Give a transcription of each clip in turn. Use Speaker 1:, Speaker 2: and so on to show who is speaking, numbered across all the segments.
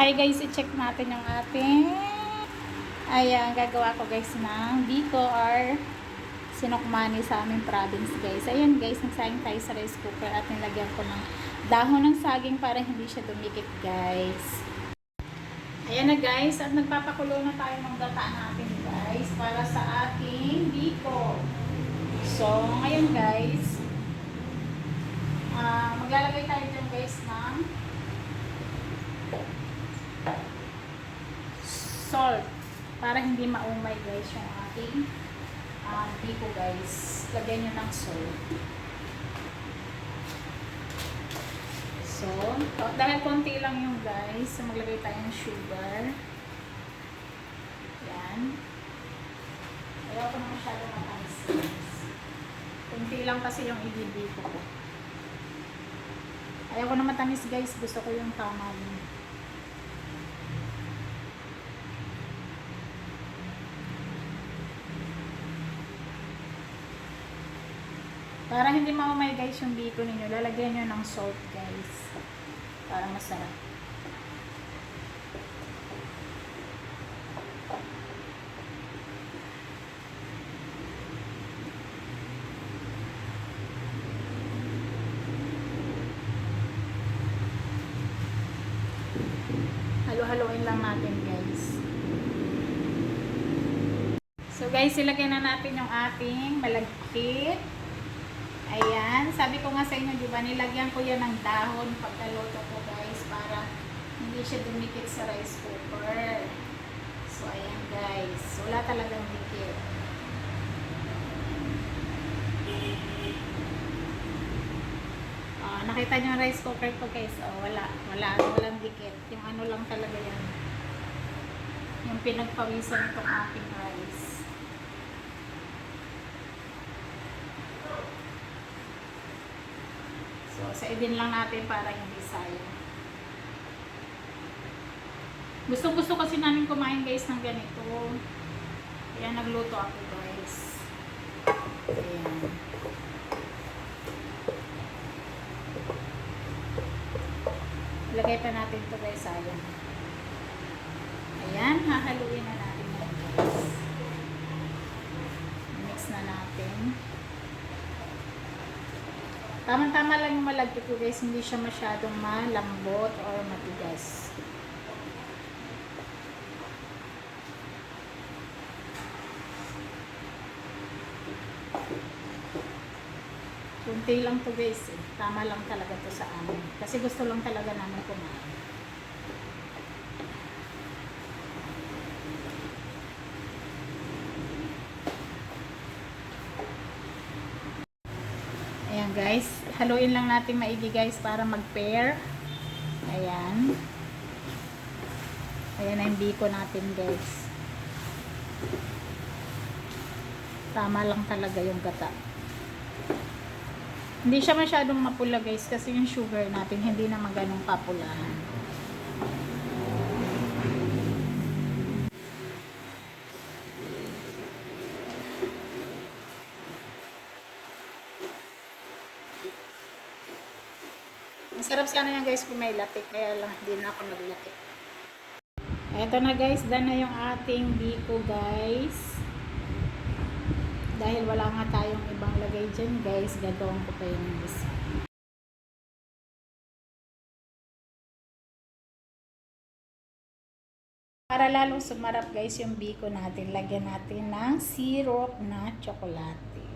Speaker 1: Hi guys, i-check natin yung ating ayan, gagawa ko guys ng biko or sinokmani sa aming province guys. Ayan guys, nagsayang tayo sa rice cooker at nilagyan ko ng dahon ng saging para hindi siya dumikit guys. Ayan na guys, at nagpapakulo na tayo ng gata natin guys para sa ating biko. So, ngayon guys, maglalagay tayo dyan guys ng salt para hindi maumay guys yung ating biko guys. Lagyan nyo ng salt. So, dahil konti lang yung guys, so maglagay tayo ng sugar. Yan. Ayaw ko na masyado matamis guys. Konti lang kasi yung ibibiko ko. Ayaw ko na matamis guys, gusto ko yung tama yun. Para hindi maumay guys yung biko ninyo, lalagyan nyo ng salt guys. Para masarap. Halo-haloin lang natin guys. So guys, ilagay na natin yung ating malagkit. Ayan, sabi ko nga sa inyo, di ba, nilagyan ko yan ng dahon pagkaluto ko guys para hindi siya dumikit sa rice cooker. So ayan guys, wala talagang dikit. Nakita nyo yung rice cooker ko guys, walang dikit. Yung ano lang talaga yan, yung pinagpawisan itong aking rice. So, saidin lang natin para hindi sayang. Gusto kasi namin kumain guys ng ganito. Kaya nagluto ako guys. Ayan. Lagay pa natin ito guys, sayang. Ayan, hahaluin na natin yan guys. Mix na natin. Tama-tama lang yung malagkit ko guys, hindi siya masyadong malambot or matigas. Kunti lang to guys eh. Tama lang talaga to sa amin. Kasi gusto lang talaga namin kumain. Ayan guys, haluin lang natin maigi guys para mag-pair. Ayan. Ayan na yung biko natin guys. Tama lang talaga yung gata. Hindi siya masyadong mapula guys kasi yung sugar natin hindi naman ganong kapulahan. Masarap sana yan guys kung may latik, kaya lang hindi na ako naglatik. Eto na guys, done na yung ating biko guys. Dahil wala nga tayong ibang lagay dyan guys, gagawin ko pa yung isa. Para lalong sumarap guys yung biko natin, lagyan natin ng syrup na tsokolate.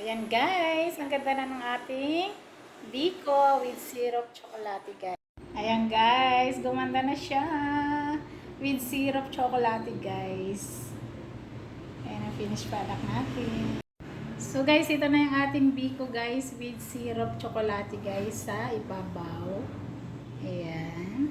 Speaker 1: Ayan guys, ang ganda na ng ating biko with syrup chocolate guys. Ayan guys, gumanda na siya with syrup chocolate guys. Ayan ang finished product natin. So guys, ito na yung ating biko guys with syrup chocolate guys sa ibabaw. Ayan.